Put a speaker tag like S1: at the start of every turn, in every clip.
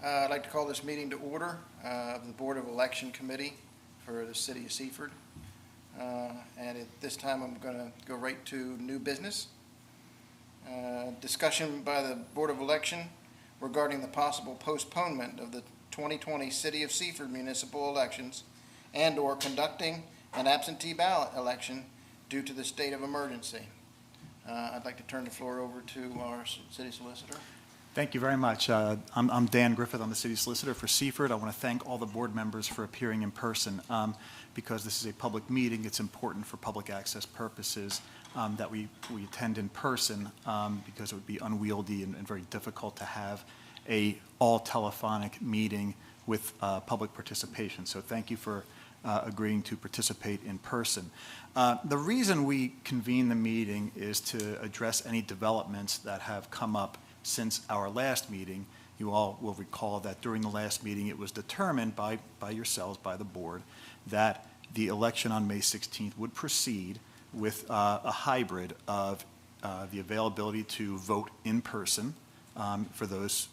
S1: I'd like to call this meeting to order of the Board of Election Committee for the City of Seaford. And at this time, I'm going to go right to new business. Discussion by the Board of Election regarding the possible postponement of the 2020 City of Seaford municipal elections and/or conducting an absentee ballot election due to the state of emergency. I'd like to turn the floor over to our city solicitor.
S2: Thank you very much. I'm Dan Griffith. I'm the city solicitor for Seaford. I want to thank all the board members for appearing in person. Because this is a public meeting, it's important for public access purposes that we attend in person because it would be unwieldy and very difficult to have a all telephonic meeting with public participation. So thank you for agreeing to participate in person. The reason we convene the meeting is to address any developments that have come up since our last meeting. You all will recall that during the last meeting it was determined by yourselves, by the board, that the election on May 16th would proceed with a hybrid of the availability to vote in person for those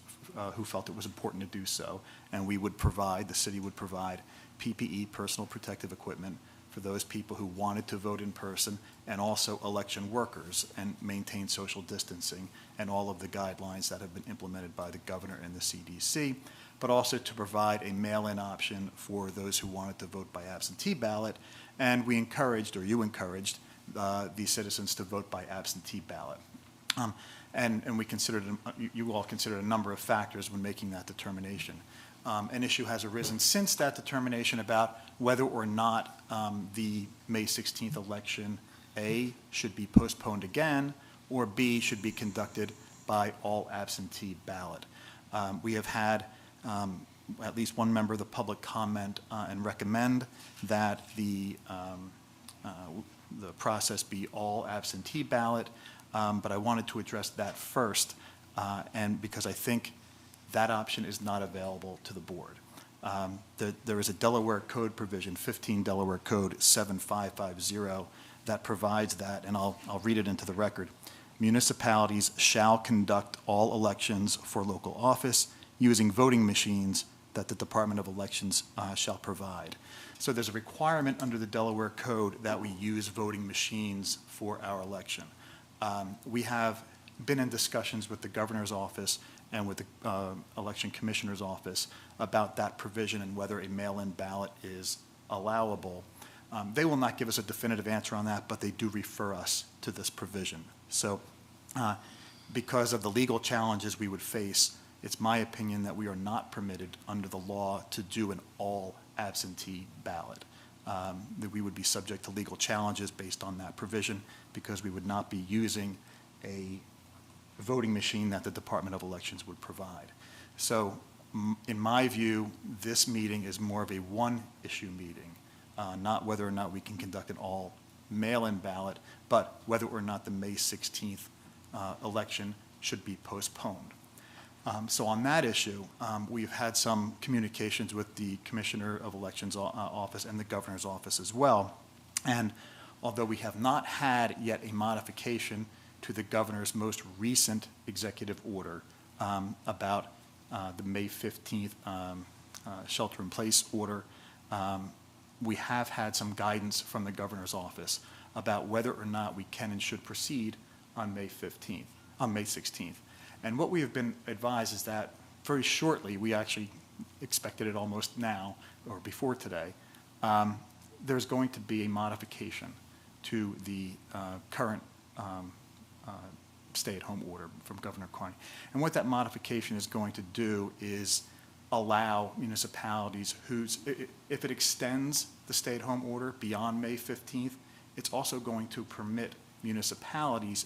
S2: who felt it was important to do so, and the city would provide PPE, personal protective equipment, for those people who wanted to vote in person, and also election workers, and maintain social distancing and all of the guidelines that have been implemented by the governor and the CDC, but also to provide a mail-in option for those who wanted to vote by absentee ballot. And we encouraged, or you encouraged, the citizens to vote by absentee ballot. And we considered, you all considered a number of factors when making that determination. An issue has arisen since that determination about whether or not the May 16th election, A, should be postponed again, or B, should be conducted by all absentee ballot. We have had at least one member of the public comment and recommend that the process be all absentee ballot, but I wanted to address that first, and because I think that option is not available to the board. There is a Delaware Code provision, 15 Delaware Code 7550, that provides that, and I'll read it into the record. Municipalities shall conduct all elections for local office using voting machines that the Department of Elections shall provide. So there's a requirement under the Delaware Code that we use voting machines for our election. We have been in discussions with the governor's office and with the election commissioner's office about that provision and whether a mail-in ballot is allowable. They will not give us a definitive answer on that, but they do refer us to this provision. So because of the legal challenges we would face, it's my opinion that we are not permitted under the law to do an all absentee ballot. That we would be subject to legal challenges based on that provision because we would not be using a voting machine that the Department of Elections would provide. So in my view, this meeting is more of a one-issue meeting, not whether or not we can conduct an all mail-in ballot, but whether or not the May 16th election should be postponed. So on that issue, we've had some communications with the Commissioner of Elections office and the Governor's office as well. And although we have not had yet a modification to the Governor's most recent executive order about the May 15th shelter-in-place order, we have had some guidance from the Governor's office about whether or not we can and should proceed on May 16th. And what we have been advised is that very shortly, we actually expected it almost now or before today, there's going to be a modification to the current stay-at-home order from Governor Carney. And what that modification is going to do is allow municipalities if it extends the stay-at-home order beyond May 15th, it's also going to permit municipalities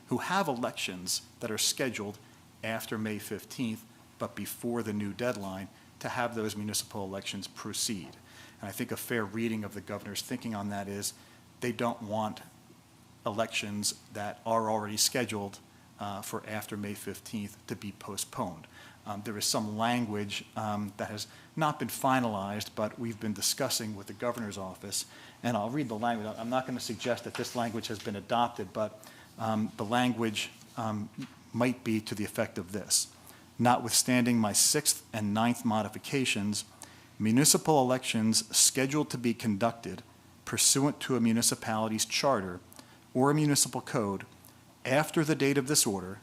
S2: who have elections that are scheduled after May 15th, but before the new deadline, to have those municipal elections proceed. And I think a fair reading of the governor's thinking on that is they don't want elections that are already scheduled for after May 15th to be postponed. There is some language that has not been finalized, but we've been discussing with the governor's office, and I'll read the language. I'm not going to suggest that this language has been adopted, but the language might be to the effect of this. notwithstanding my 6th and 9th modifications, municipal elections scheduled to be conducted pursuant to a municipality's charter or a municipal code after the date of this order,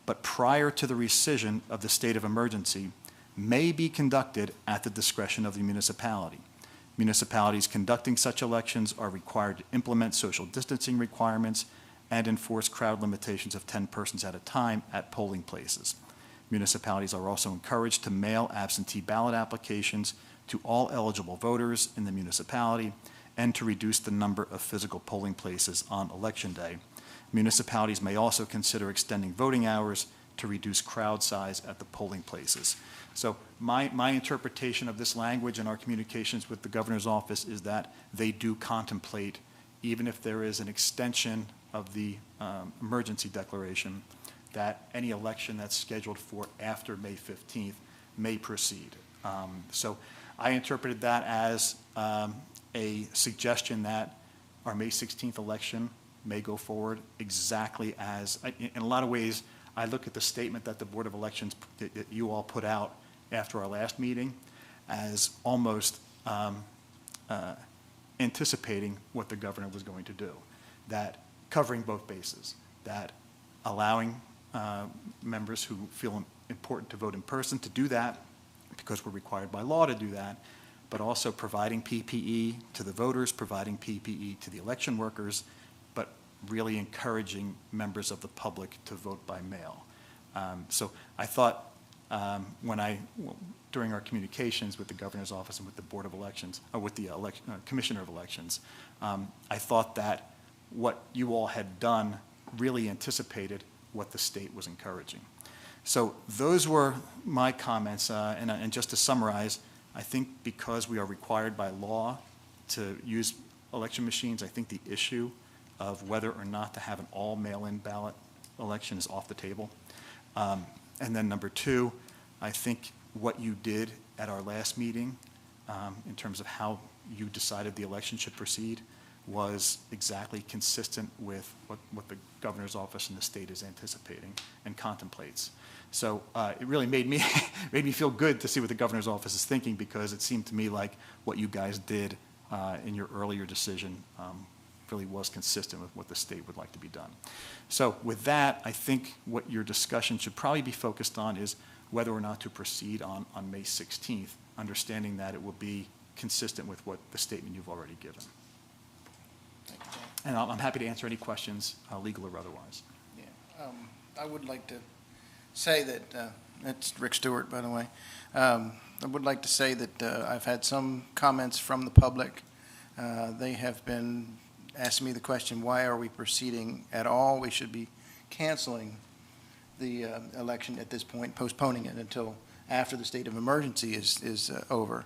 S2: but prior to the rescission of the state of emergency, may be conducted at the discretion of the municipality. Municipalities conducting such elections are required to implement social distancing requirements and enforce crowd limitations of 10 persons at a time at polling places. Municipalities are also encouraged to mail absentee ballot applications to all eligible voters in the municipality and to reduce the number of physical polling places on Election Day. Municipalities may also consider extending voting hours to reduce crowd size at the polling places. So my interpretation of this language in our communications with the governor's office is that they do contemplate, even if there is an extension of the emergency declaration, that any election that's scheduled for after May 15th may proceed. So I interpreted that as a suggestion that our May 16th election may go forward exactly as, in a lot of ways, I look at the statement that the Board of Elections, that you all put out after our last meeting, as almost anticipating what the governor was going to do, that covering both bases, that allowing members who feel important to vote in person to do that because we're required by law to do that, but also providing PPE to the voters, providing PPE to the election workers, but really encouraging members of the public to vote by mail. So I thought during our communications with the governor's office and with the Board of Elections, or with the Commissioner of Elections, I thought that what you all had done really anticipated what the state was encouraging. So those were my comments, and just to summarize, I think because we are required by law to use election machines, I think the issue of whether or not to have an all mail-in ballot election is off the table. And then number two, I think what you did at our last meeting in terms of how you decided the election should proceed was exactly consistent with what the governor's office in the state is anticipating and contemplates. So it really made me feel good to see what the governor's office is thinking, because it seemed to me like what you guys did in your earlier decision really was consistent with what the state would like to be done. So with that, I think what your discussion should probably be focused on is whether or not to proceed on May 16th, understanding that it will be consistent with what the statement you've already given. And I'm happy to answer any questions, legal or otherwise.
S1: Yeah, I would like to say that, that's Rick Stewart, by the way. I would like to say that I've had some comments from the public. They have been asking me the question, why are we proceeding at all? We should be canceling the election at this point, postponing it until after the state of emergency is over.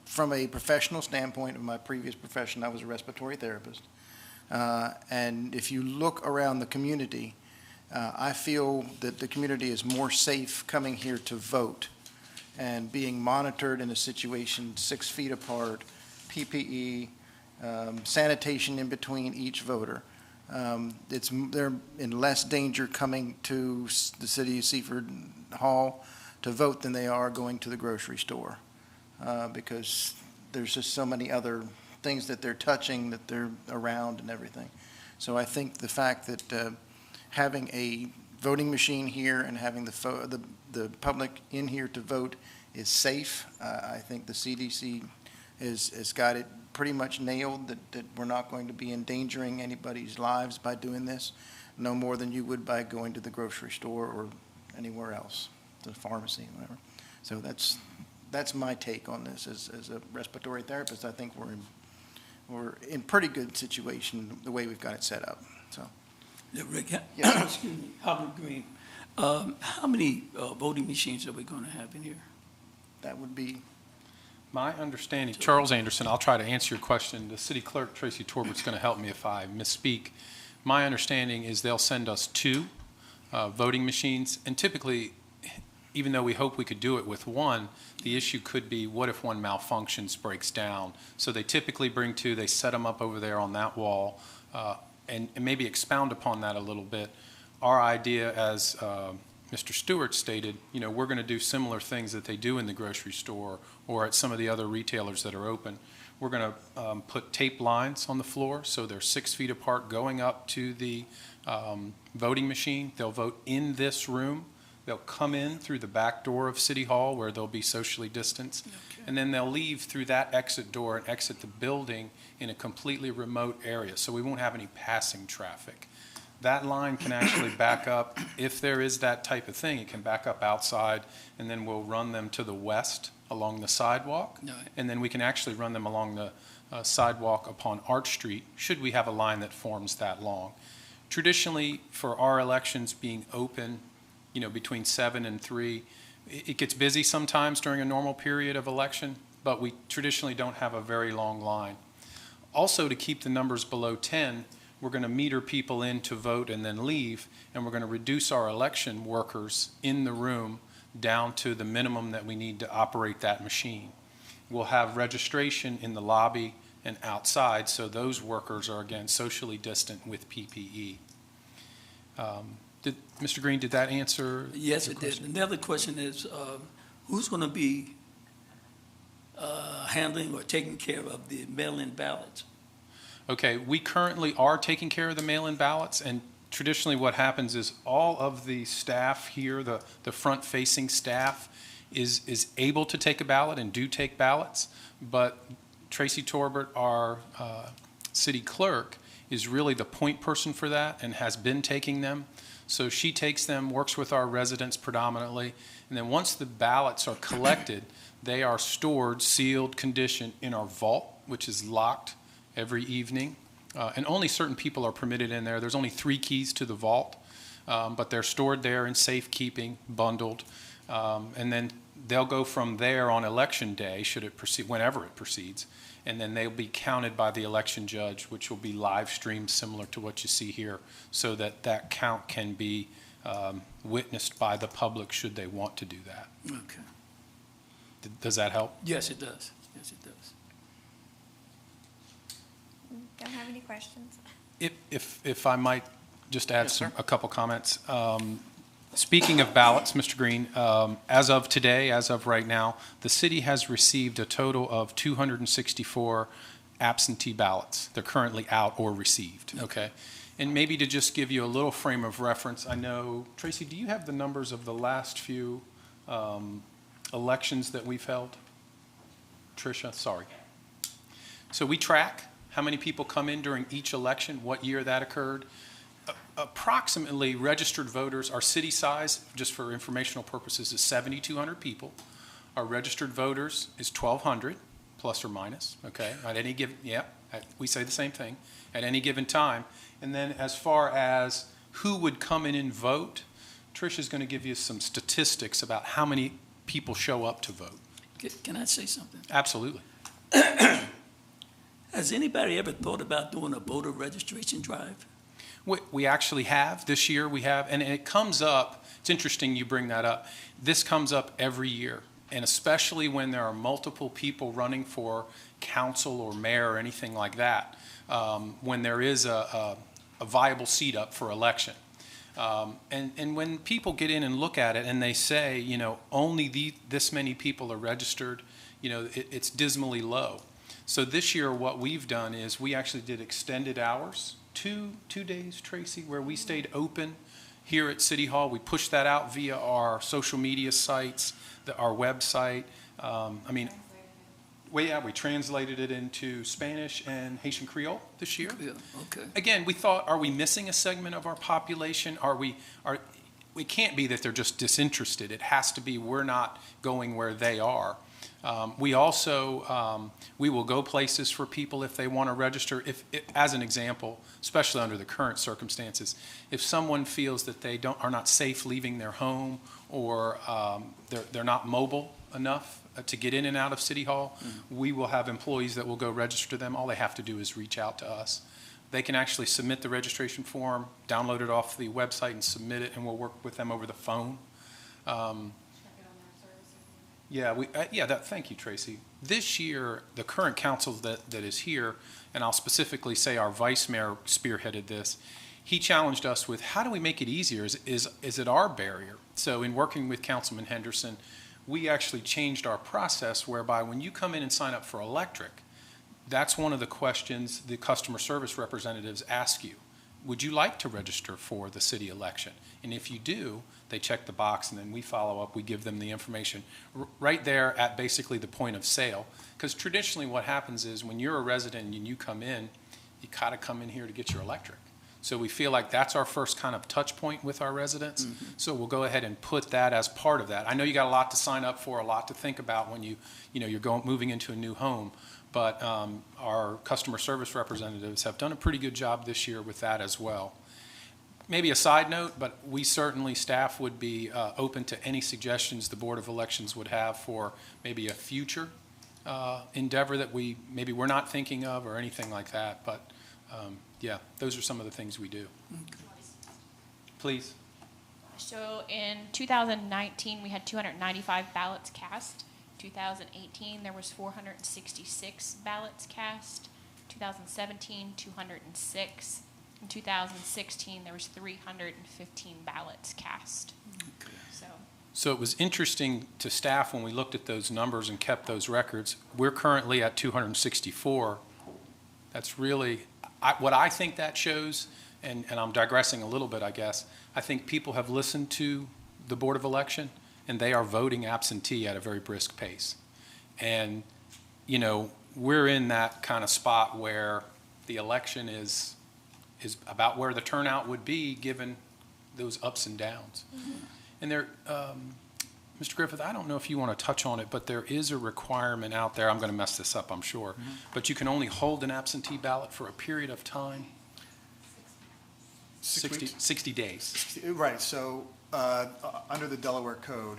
S1: From a professional standpoint of my previous profession, I was a respiratory therapist. And if you look around the community, I feel that the community is more safe coming here to vote and being monitored in a situation 6 feet apart, PPE, sanitation in between each voter. They're in less danger coming to the city of Seaford Hall to vote than they are going to the grocery store, because there's just so many other things that they're touching, that they're around and everything. So I think the fact that having a voting machine here and having the public in here to vote is safe. I think the CDC has got it pretty much nailed, that we're not going to be endangering anybody's lives by doing this, no more than you would by going to the grocery store or anywhere else, the pharmacy, whatever. So that's my take on this as a respiratory therapist. I think we're in pretty good situation the way we've got it set up. So,
S3: Yeah, Rick,
S1: Yes.
S3: excuse me, Howard Green. How many voting machines are we going to have in here?
S1: that would be,
S4: My understanding, Charles Anderson, I'll try to answer your question. The city clerk, Tracy Torbert's going to help me if I misspeak. My understanding is they'll send us 2 voting machines, and typically, even though we hope we could do it with 1, the issue could be, what if one malfunctions, breaks down? So they typically bring 2, they set them up over there on that wall, and maybe expound upon that a little bit. Our idea, as Mr. Stewart stated, we're going to do similar things that they do in the grocery store or at some of the other retailers that are open. We're going to put tape lines on the floor so they're 6 feet apart going up to the voting machine. They'll vote in this room. They'll come in through the back door of City Hall where they'll be socially distanced.
S3: Okay.
S4: And then they'll leave through that exit door and exit the building in a completely remote area, so we won't have any passing traffic. That line can actually back up, if there is that type of thing, it can back up outside, and then we'll run them to the west along the sidewalk.
S3: Right.
S4: And then we can actually run them along the sidewalk upon Arch Street, should we have a line that forms that long. Traditionally, for our elections being open, between 7 and 3, it gets busy sometimes during a normal period of election, but we traditionally don't have a very long line. Also, to keep the numbers below 10, we're going to meter people in to vote and then leave, and we're going to reduce our election workers in the room down to the minimum that we need to operate that machine. We'll have registration in the lobby and outside, so those workers are, again, socially distant with PPE. Mr. Green, did that answer?
S3: Yes,
S4: your
S3: it did.
S4: question?
S3: And the other question is, who's going to be handling or taking care of the mail-in ballots?
S4: Okay, we currently are taking care of the mail-in ballots, and traditionally what happens is all of the staff here, the front-facing staff, is able to take a ballot and do take ballots, but Tracy Torbert, our city clerk, is really the point person for that and has been taking them. So she takes them, works with our residents predominantly, and then once the ballots are collected, they are stored, sealed, conditioned in our vault, which is locked every evening. And only certain people are permitted in there. There's only 3 keys to the vault, but they're stored there in safekeeping, bundled. And then they'll go from there on election day, should it proceed, whenever it proceeds, and then they'll be counted by the election judge, which will be live streamed similar to what you see here, so that that count can be witnessed by the public should they want to do that.
S3: Okay.
S4: Does that help?
S3: Yes, it does. Yes, it does.
S5: Don't have any questions?
S4: If I might just add
S1: Yes, sir.
S4: a couple comments. Speaking of ballots, Mr. Green, as of today, as of right now, the city has received a total of 264 absentee ballots. They're currently out or received, okay? And maybe to just give you a little frame of reference, I know, Tracy, do you have the numbers of the last few elections that we've held? Tricia, sorry. So we track how many people come in during each election, what year that occurred. Approximately registered voters, our city size, just for informational purposes, is 7,200 people. Our registered voters is 1,200, plus or minus, okay? At any given, we say the same thing, at any given time. And then as far as who would come in and vote, Tricia's going to give you some statistics about how many people show up to vote.
S3: Can I say something?
S4: Absolutely.
S3: Has anybody ever thought about doing a voter registration drive?
S4: We actually have. This year we have, and it comes up, it's interesting you bring that up. This comes up every year, and especially when there are multiple people running for council or mayor or anything like that, when there is a viable seat up for election. And when people get in and look at it and they say, only this many people are registered, it's dismally low. So this year what we've done is we actually did extended hours, two days, Tracy, where we stayed open here at City Hall. We pushed that out via our social media sites, our website. We translated it into Spanish and Haitian Creole this year.
S3: Yeah, okay.
S4: Again, we thought, are we missing a segment of our population? We can't be that they're just disinterested. It has to be we're not going where they are. We also, we will go places for people if they want to register. As an example, especially under the current circumstances, if someone feels that they are not safe leaving their home or they're not mobile enough to get in and out of City Hall, we will have employees that will go register them. All they have to do is reach out to us. They can actually submit the registration form, download it off the website and submit it, and we'll work with them over the phone. Thank you, Tracy. This year, the current council that is here, and I'll specifically say our vice mayor spearheaded this, he challenged us with, how do we make it easier? Is it our barrier? So in working with Councilman Henderson, we actually changed our process whereby when you come in and sign up for electric, that's one of the questions the customer service representatives ask you. Would you like to register for the city election? And if you do, they check the box, and then we follow up. We give them the information right there at basically the point of sale. Because traditionally what happens is when you're a resident and you come in, you gotta come in here to get your electric. So we feel like that's our first kind of touch point with our residents.
S3: Mm-hmm.
S4: So we'll go ahead and put that as part of that. I know you got a lot to sign up for, a lot to think about when you're moving into a new home. But our customer service representatives have done a pretty good job this year with that as well. Maybe a side note, but we certainly, staff would be open to any suggestions the Board of Elections would have for maybe a future endeavor that we're not thinking of or anything like that. But yeah, those are some of the things we do. Please.
S6: So in 2019, we had 295 ballots cast. 2018, there was 466 ballots cast. 2017, 206. In 2016, there was 315 ballots cast.
S4: So it was interesting to staff when we looked at those numbers and kept those records. We're currently at 264. That's really, what I think that shows, and I'm digressing a little bit, I guess, I think people have listened to the Board of Election, and they are voting absentee at a very brisk pace. And, we're in that kind of spot where the election is about where the turnout would be given those ups and downs. Mm-hmm. And there, Mr. Griffith, I don't know if you want to touch on it, but there is a requirement out there. I'm going to mess this up, I'm sure. Mm-hmm. But you can only hold an absentee ballot for a period of time. 60 days.
S2: Right, so under the Delaware Code,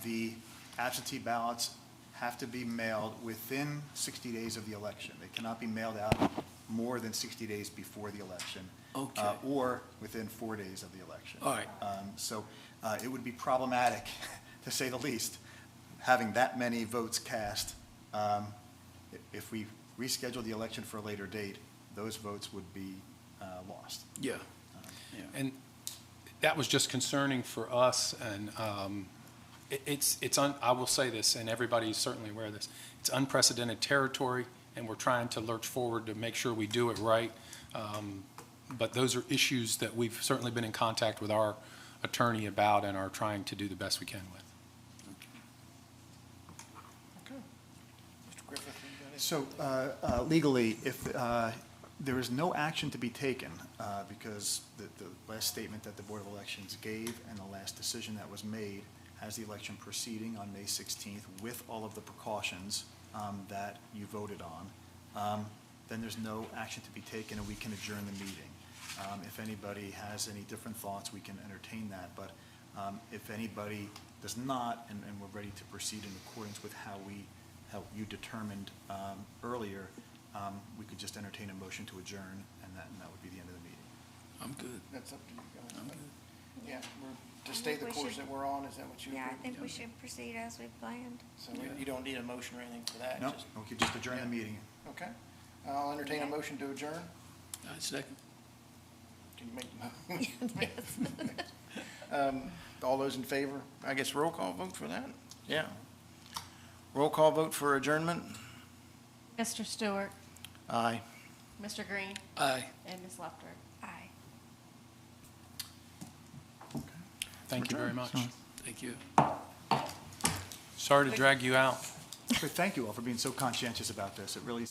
S2: the absentee ballots have to be mailed within 60 days of the election. They cannot be mailed out more than 60 days before the election.
S3: Okay.
S2: Or within 4 days of the election.
S3: All right.
S2: So it would be problematic, to say the least, having that many votes cast. If we reschedule the election for a later date, those votes would be lost.
S3: Yeah.
S4: And that was just concerning for us, and I will say this, and everybody's certainly aware of this, it's unprecedented territory, and we're trying to lurch forward to make sure we do it right. But those are issues that we've certainly been in contact with our attorney about and are trying to do the best we can with.
S1: Okay. Mr. Griffith, you got it?
S2: So legally, if there is no action to be taken because the last statement that the Board of Elections gave and the last decision that was made has the election proceeding on May 16th with all of the precautions that you voted on, then there's no action to be taken and we can adjourn the meeting. If anybody has any different thoughts, we can entertain that. But if anybody does not, and we're ready to proceed in accordance with how you determined earlier, we could just entertain a motion to adjourn, and that would be the end of the meeting.
S3: I'm good.
S1: That's up to you guys.
S3: I'm good.
S1: Yeah, to stay the
S5: we
S1: course
S5: should-
S1: that we're on, is that what you?
S5: Yeah, I
S1: agree?
S5: think we should proceed as we planned.
S1: So you don't need a motion or anything for that?
S2: No,
S1: just-
S2: we could just adjourn the meeting.
S1: Okay. I'll entertain a motion to adjourn.
S3: Second.
S1: Can you make the motion? All those in favor? I guess roll call vote for that? Yeah. Roll call vote for adjournment?
S6: Mr. Stewart,
S1: Aye.
S6: Mr. Green,
S3: Aye.
S6: and Ms. Lufter.
S5: Aye.
S4: Thank you very much.
S3: Thank you.
S4: Sorry to drag you out.
S2: But thank you all for being so conscientious about this. It really